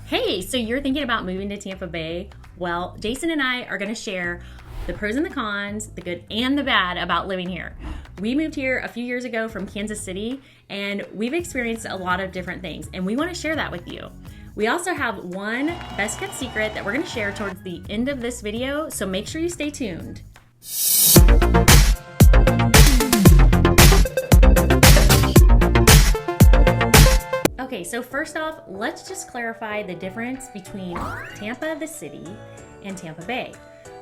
Hey, so you're thinking about moving to Tampa Bay? Well, Jason and I are going to share the pros and the cons, the good and the bad about living here. We moved here a few years ago from Kansas City, and we've experienced a lot of different things, and we want to share that with you. We also have one best kept secret that we're going to share towards the end of this video, so make sure you stay tuned. Okay, so first off, let's just clarify the difference between Tampa, the city, and Tampa Bay.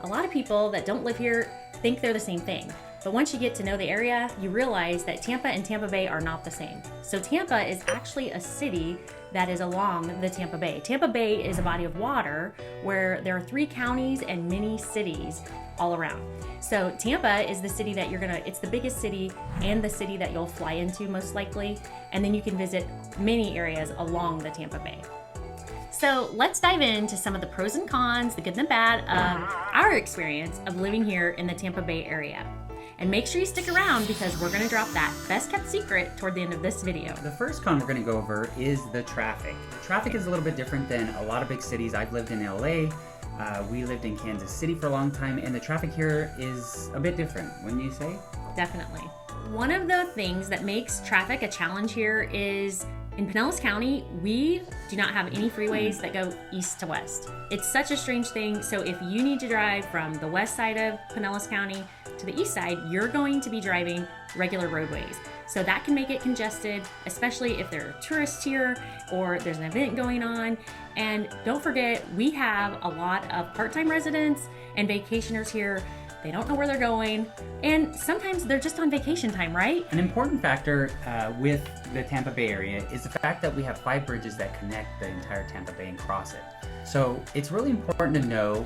A lot of people that don't live here think they're the same thing. But once you get to know the area, you realize that Tampa and Tampa Bay are not the same. So Tampa is actually a city that is along the Tampa Bay. Tampa Bay is a body of water where there are 3 counties and many cities all around. So Tampa is the city that it's the biggest city and the city that you'll fly into most likely. And then you can visit many areas along the Tampa Bay. So let's dive into some of the pros and cons, the good and the bad of our experience of living here in the Tampa Bay area. And make sure you stick around because we're going to drop that best kept secret toward the end of this video. The first con we're going to go over is the traffic. Traffic is a little bit different than a lot of big cities. I've lived in LA, we lived in Kansas City for a long time, and the traffic here is a bit different, wouldn't you say? Definitely. One of the things that makes traffic a challenge here is in Pinellas County, we do not have any freeways that go east to west. It's such a strange thing. So if you need to drive from the west side of Pinellas County to the east side, you're going to be driving regular roadways. So that can make it congested, especially if there are tourists here or there's an event going on. And don't forget, we have a lot of part-time residents and vacationers here. They don't know where they're going, and sometimes they're just on vacation time, right? An important factor with the Tampa Bay area is the fact that we have 5 bridges that connect the entire Tampa Bay and cross it. So it's really important to know,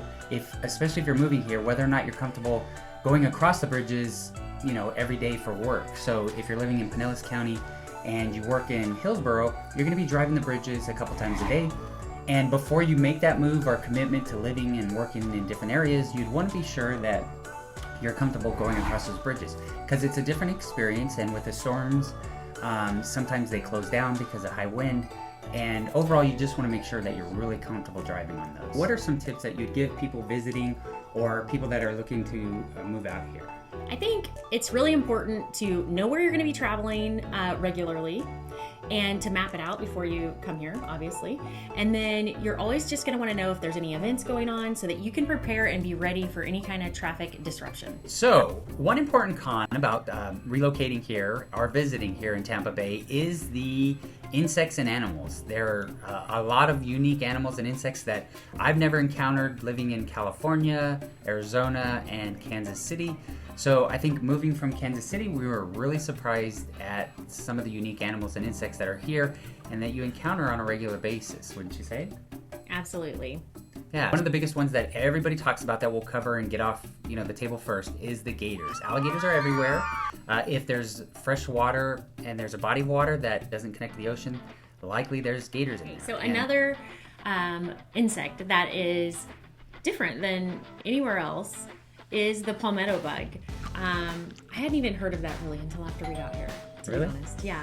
especially if you're moving here, whether or not you're comfortable going across the bridges, every day for work. So if you're living in Pinellas County and you work in Hillsborough, you're going to be driving the bridges a couple times a day. And before you make that move or commitment to living and working in different areas, you'd want to be sure that you're comfortable going across those bridges because it's a different experience. And with the storms, sometimes they close down because of high wind. And overall, you just want to make sure that you're really comfortable driving on those. What are some tips that you'd give people visiting or people that are looking to move out here? I think it's really important to know where you're going to be traveling regularly and to map it out before you come here, obviously. And then you're always just going to want to know if there's any events going on so that you can prepare and be ready for any kind of traffic disruption. So, one important con about relocating here or visiting here in Tampa Bay is the insects and animals. There are a lot of unique animals and insects that I've never encountered living in California, Arizona, and Kansas City. So I think moving from Kansas City, we were really surprised at some of the unique animals and insects that are here and that you encounter on a regular basis, wouldn't you say? Absolutely. Yeah, one of the biggest ones that everybody talks about that we'll cover and get off, the table first is the gators. Alligators are everywhere. If there's fresh water and there's a body of water that doesn't connect to the ocean, likely there's gators in there. So another insect that is different than anywhere else is the palmetto bug. I hadn't even heard of that really until after we got here, to be honest. Yeah,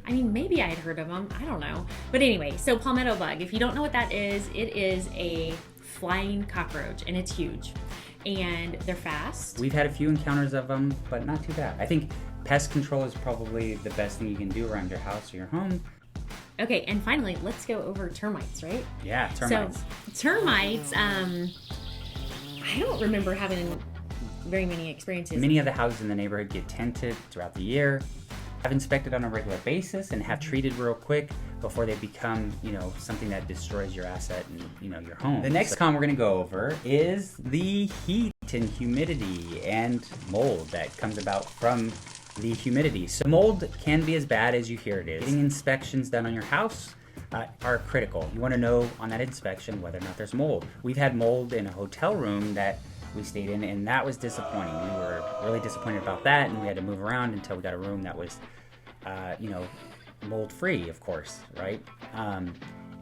I mean, maybe I had heard of them. I don't know. But anyway, so palmetto bug, if you don't know what that is, it is a flying cockroach, and it's huge. And they're fast. We've had a few encounters of them, but not too bad. I think pest control is probably the best thing you can do around your house or your home. Okay, and finally, let's go over termites, right? Yeah, termites. So termites, I don't remember having very many experiences. Many of the houses in the neighborhood get tented throughout the year, have inspected on a regular basis, and have treated real quick before they become, something that destroys your asset and, your home. The next con we're going to go over is the heat and humidity and mold that comes about from the humidity. So mold can be as bad as you hear it is. Getting inspections done on your house are critical. You want to know on that inspection whether or not there's mold. We've had mold in a hotel room that we stayed in, and that was disappointing. We were really disappointed about that, and we had to move around until we got a room that was, mold-free, of course, right?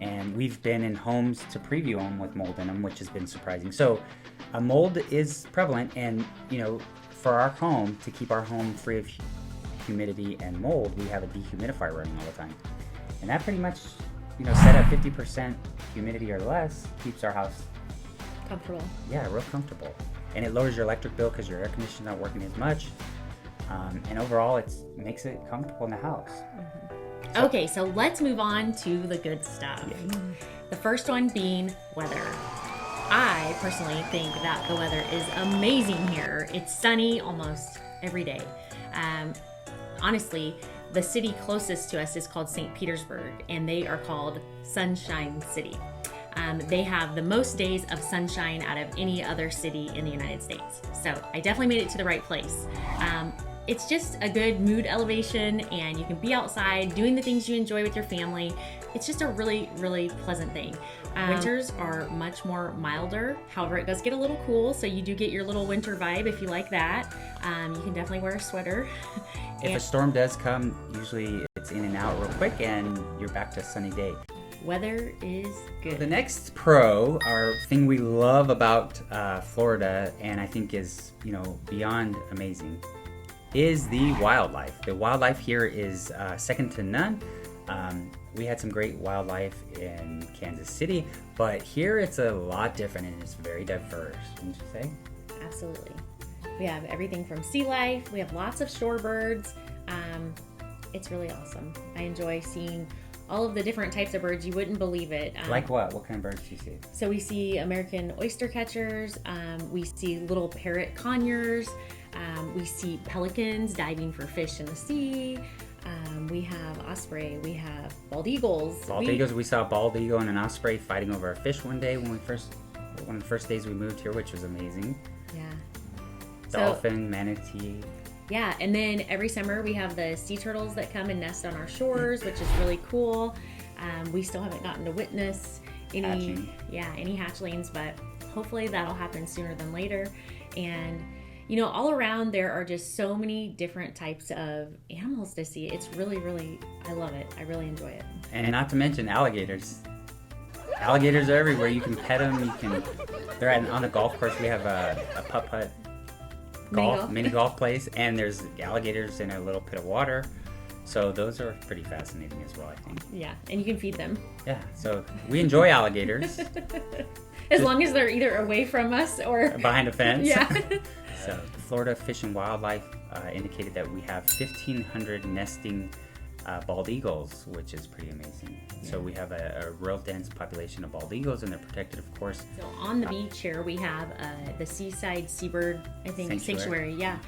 And we've been in homes to preview them with mold in them, which has been surprising. So mold is prevalent, and, for our home, to keep our home free of humidity and mold, we have a dehumidifier running all the time. And that pretty much set at 50% humidity or less keeps our house Comfortable. real comfortable. And it lowers your electric bill because your air conditioner's not working as much. And overall, it makes it comfortable in the house. Okay, so let's move on to the good stuff. The first one being weather. I personally think that the weather is amazing here. It's sunny almost every day. Honestly, the city closest to us is called Saint Petersburg, and they are called Sunshine City. They have the most days of sunshine out of any other city in the United States. So I definitely made it to the right place. It's just a good mood elevation, and you can be outside doing the things you enjoy with your family. It's just a really, really pleasant thing. Winters are much more milder. However, it does get a little cool, so you do get your little winter vibe if you like that. You can definitely wear a sweater. If a storm does come, usually it's in and out real quick, and you're back to a sunny day. Weather is good. The next pro, our thing we love about Florida, and I think is beyond amazing, is the wildlife. The wildlife here is second to none. We had some great wildlife in Kansas City, but here it's a lot different and it's very diverse, wouldn't you say? Absolutely. We have everything from sea life. We have lots of shorebirds. It's really awesome. I enjoy seeing all of the different types of birds. You wouldn't believe it. Like what? What kind of birds do you see? So we see American oyster catchers. We see little parrot conures. We see pelicans diving for fish in the sea. We have osprey. We have bald eagles. We saw a bald eagle and an osprey fighting over a fish one day one of the first days we moved here, which was amazing. Yeah. Dolphin, manatee. Yeah, and then every summer we have the sea turtles that come and nest on our shores, which is really cool. We still haven't gotten to witness any hatchlings, but hopefully that'll happen sooner than later. And all around there are just so many different types of animals to see. It's really, really, I love it. I really enjoy it. And not to mention alligators. Alligators are everywhere. You can pet them. They're on the golf course. We have a putt-putt mini golf place, and there's alligators in a little pit of water. So those are pretty fascinating as well, I think. Yeah, and you can feed them. Yeah, so we enjoy alligators. As long as they're either away from us or behind a fence. Yeah. So Florida Fish and Wildlife indicated that we have 1,500 nesting bald eagles, which is pretty amazing. Yeah. So we have a real dense population of bald eagles, and they're protected, of course. So on the beach here, we have the Seaside Seabird, I think, sanctuary. Yeah.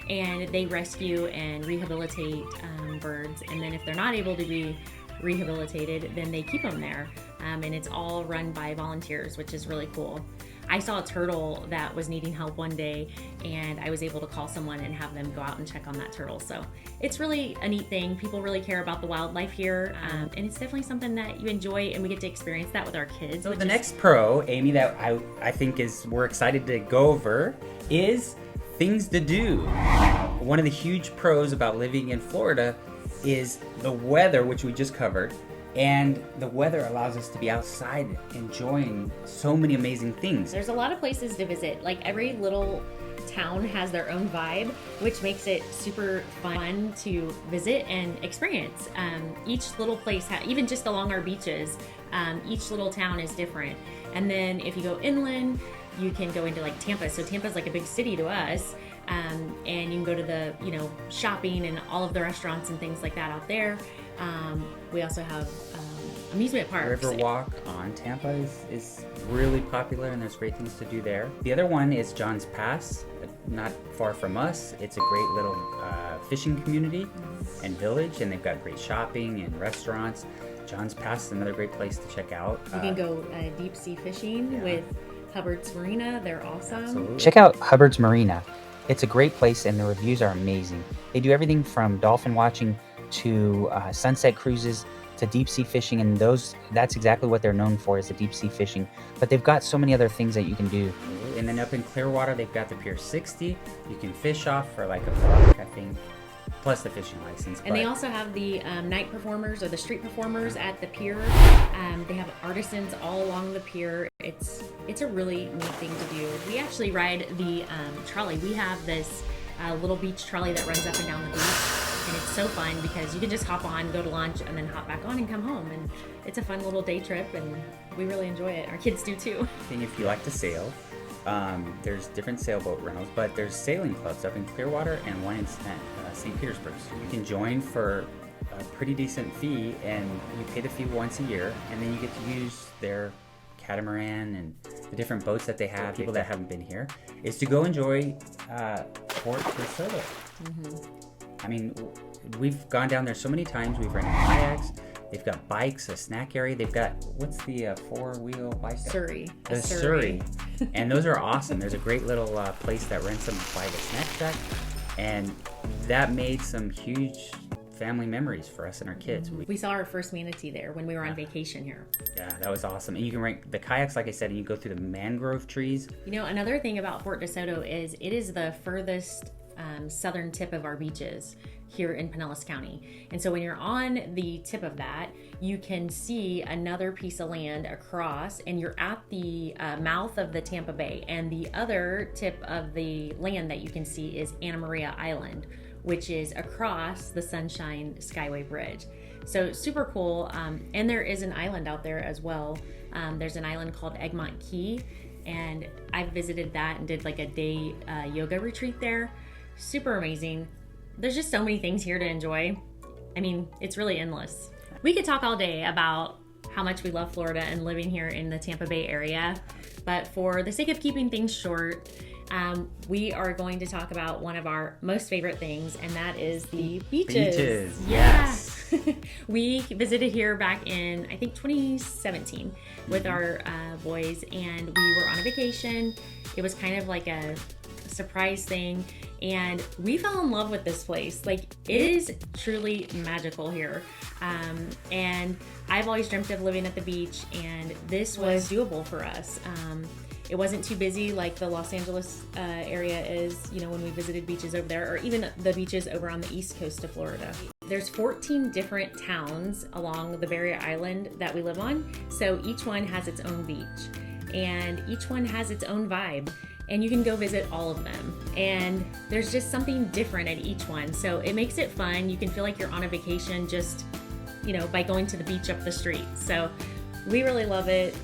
And they rescue and rehabilitate birds. And then if they're not able to be rehabilitated, then they keep them there. And it's all run by volunteers, which is really cool. I saw a turtle that was needing help one day, and I was able to call someone and have them go out and check on that turtle. So it's really a neat thing. People really care about the wildlife here, and it's definitely something that you enjoy, and we get to experience that with our kids. So the next pro, Amy, that I think we're excited to go over is things to do. One of the huge pros about living in Florida is the weather, which we just covered. And the weather allows us to be outside enjoying so many amazing things. There's a lot of places to visit. Like every little town has their own vibe, which makes it super fun to visit and experience. Each little place, even just along our beaches, each little town is different. And then if you go inland, you can go into like Tampa. So Tampa's like a big city to us. And you can go to the, shopping and all of the restaurants and things like that out there. We also have amusement parks. Riverwalk on Tampa is really popular, and there's great things to do there. The other one is John's Pass, not far from us. It's a great little fishing community and village, and they've got great shopping and restaurants. John's Pass is another great place to check out. You can go deep sea fishing with Hubbards Marina. They're awesome. Absolutely. Check out Hubbards Marina. It's a great place, and the reviews are amazing. They do everything from dolphin watching to sunset cruises to deep sea fishing, and that's exactly what they're known for, is the deep sea fishing. But they've got so many other things that you can do. And then up in Clearwater, they've got the Pier 60. You can fish off for like $1, I think, plus the fishing license. And they also have the night performers or the street performers at the pier. They have artisans all along the pier. It's a really neat thing to do. We actually ride the trolley. We have this little beach trolley that runs up and down the beach. and it's so fun because you can just hop on, go to lunch, and then hop back on and come home. And it's a fun little day trip, and we really enjoy it. Our kids do too. And if you like to sail, there's different sailboat rentals, but there's sailing clubs up in Clearwater and one in Saint Petersburg. So you can join for a pretty decent fee, and you pay the fee once a year, and then you get to use their catamaran and the different boats that they have. People that haven't been here is to go enjoy Fort DeSoto. I mean, we've gone down there so many times. We've rented kayaks. They've got bikes, a snack area. They've got, what's the four-wheel bike? Surrey. The Surrey. And those are awesome. There's a great little place that rents them by the snack shack. And that made some huge family memories for us and our kids. We saw our first manatee there when we were on vacation here. Yeah, that was awesome. And you can rent the kayaks, like I said, and you go through the mangrove trees. You know, another thing about Fort DeSoto is it is the furthest southern tip of our beaches here in Pinellas County. And so when you're on the tip of that, you can see another piece of land across, and you're at the mouth of the Tampa Bay. And the other tip of the land that you can see is Madeira Island, which is across the Sunshine Skyway Bridge. So super cool. And there is an island out there as well. There's an island called Egmont Key, and I visited that and did like a day yoga retreat there. Super amazing. There's just so many things here to enjoy. I mean, it's really endless. We could talk all day about how much we love Florida and living here in the Tampa Bay area, but for the sake of keeping things short, we are going to talk about one of our most favorite things, and that is the beaches. Beaches, Yeah. yes. We visited here back in, I think, 2017 with our boys, and we were on a vacation. It was kind of like a surprise thing, and we fell in love with this place. Like, it is truly magical here. And I've always dreamt of living at the beach, and this was doable for us. It wasn't too busy like the Los Angeles area is, you know, when we visited beaches over there, or even the beaches over on the east coast of Florida. There's 14 different towns along the Barrier Island that we live on, so each one has its own beach, and each one has its own vibe, and you can go visit all of them. And there's just something different at each one, so it makes it fun. You can feel like you're on a vacation just, you know, by going to the beach up the street. So we really love it.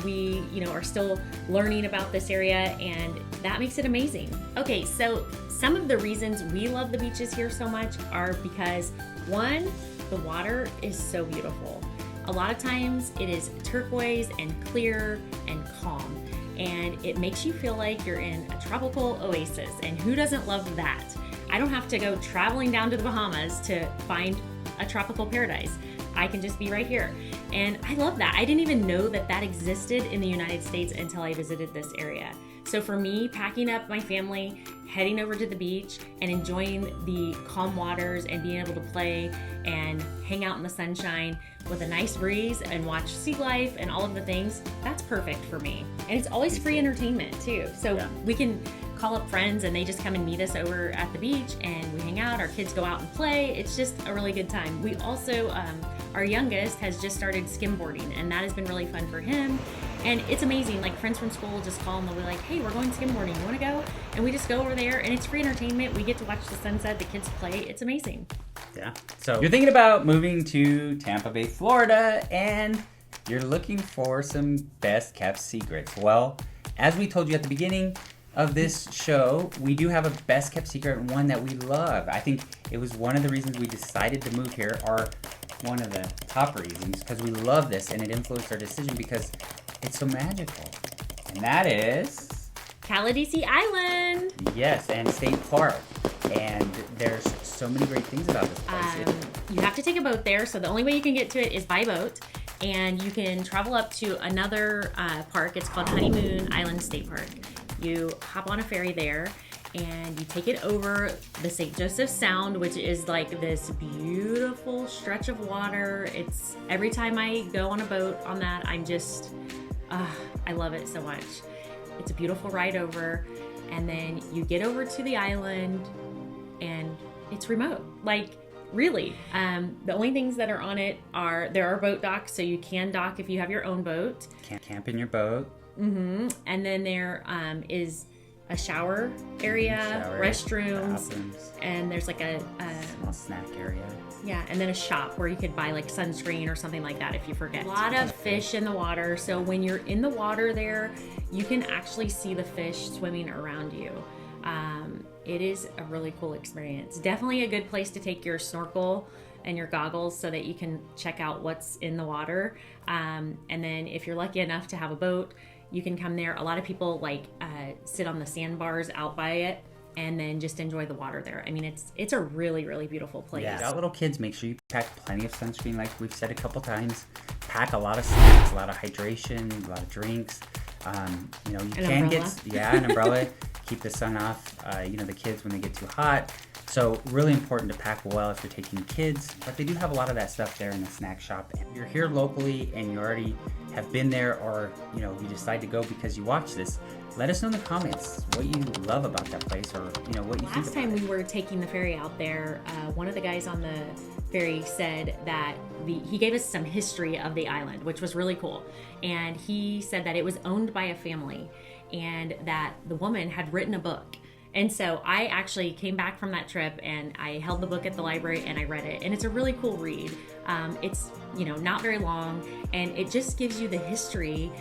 We, you know, are still learning about this area, and that makes it amazing. Okay, so some of the reasons we love the beaches here so much are because, one, the water is so beautiful. A lot of times it is turquoise and clear and calm, and it makes you feel like you're in a tropical oasis, and who doesn't love that? I don't have to go traveling down to the Bahamas to find a tropical paradise. I can just be right here. And I love that. I didn't even know that that existed in the United States until I visited this area. So for me, packing up my family, heading over to the beach and enjoying the calm waters and being able to play and hang out in the sunshine with a nice breeze and watch sea life and all of the things, that's perfect for me. And it's always free entertainment too. So we can call up friends and they just come and meet us over at the beach and we hang out. Our kids go out and play. It's just a really good time. We also, our youngest has just started skim boarding, and that has been really fun for him. And it's amazing. Like, friends from school will just call and they'll be like, hey, we're going skim boarding. You want to go? And we just go over there, and it's free entertainment. We get to watch the sunset. The kids play. It's amazing. Yeah. So you're thinking about moving to Tampa Bay, Florida, and you're looking for some best kept secrets. Well, as we told you at the beginning of this show, we do have a best kept secret, and one that we love. I think it was one of the reasons we decided to move here, or one of the top reasons, because we love this and it influenced our decision because it's so magical. And that is Caladesi Island. Yes, and St. Clark. And there's so many great things about this place. You have to take a boat there, so the only way you can get to it is by boat. And you can travel up to another park. It's called Honeymoon Island State Park. You hop on a ferry there, and you take it over the St. Joseph Sound, which is like this beautiful stretch of water. It's every time I go on a boat on that, I'm just, I love it so much. It's a beautiful ride over, and then you get over to the island, and it's remote. Like, really. The only things that are on it are, there are boat docks, so you can dock if you have your own boat. Camp in your boat. And then there is a shower area, restrooms, bathrooms, and there's like a small snack area. yeah, and then a shop where you could buy like sunscreen or something like that if you forget. A lot of fish in the water, so when you're in the water there, you can actually see the fish swimming around you. It is a really cool experience. Definitely a good place to take your snorkel and your goggles so that you can check out what's in the water. And then if you're lucky enough to have a boat, you can come there. A lot of people sit on the sandbars out by it and then just enjoy the water there. I mean, it's a really, really beautiful place. Yeah, got little kids, make sure you pack plenty of sunscreen, like we've said a couple times. Pack a lot of snacks, a lot of hydration, a lot of drinks. You know, you can umbrella. An umbrella, keep the sun off, the kids when they get too hot. So really important to pack well if you're taking kids, but they do have a lot of that stuff there in the snack shop. If you're here locally and you already have been there, or you decide to go because you watch this, let us know in the comments what you love about that place, or what you think about it. Last time we were taking the ferry out there, one of the guys on the ferry said that he gave us some history of the island, which was really cool. And he said that it was owned by a family and that the woman had written a book. And so I actually came back from that trip and I held the book at the library and I read it. And it's a really cool read. It's, not very long, and it just gives you the history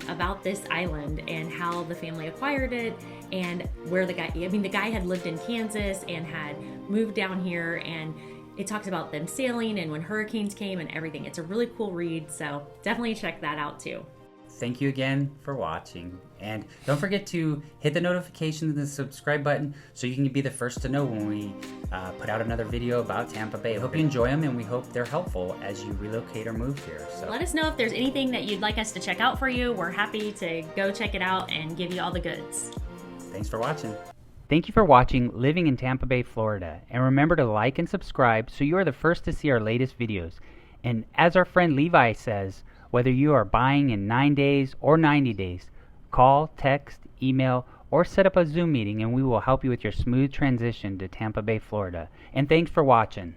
about this island and how the family acquired it and where the guy had lived in Kansas and had moved down here, and it talks about them sailing and when hurricanes came and everything. It's a really cool read, so definitely check that out too. Thank you again for watching, and don't forget to hit the notification and the subscribe button so you can be the first to know when we put out another video about Tampa Bay. I hope you enjoy them, and we hope they're helpful as you relocate or move here. So let us know if there's anything that you'd like us to check out for you. We're happy to go check it out and give you all the goods. Thanks for watching. Thank you for watching Living in Tampa Bay, Florida, and remember to like and subscribe so you are the first to see our latest videos. And as our friend Levi says, whether you are buying in 9 days or 90 days, call, text, email, or set up a Zoom meeting and we will help you with your smooth transition to Tampa Bay, Florida. And thanks for watching.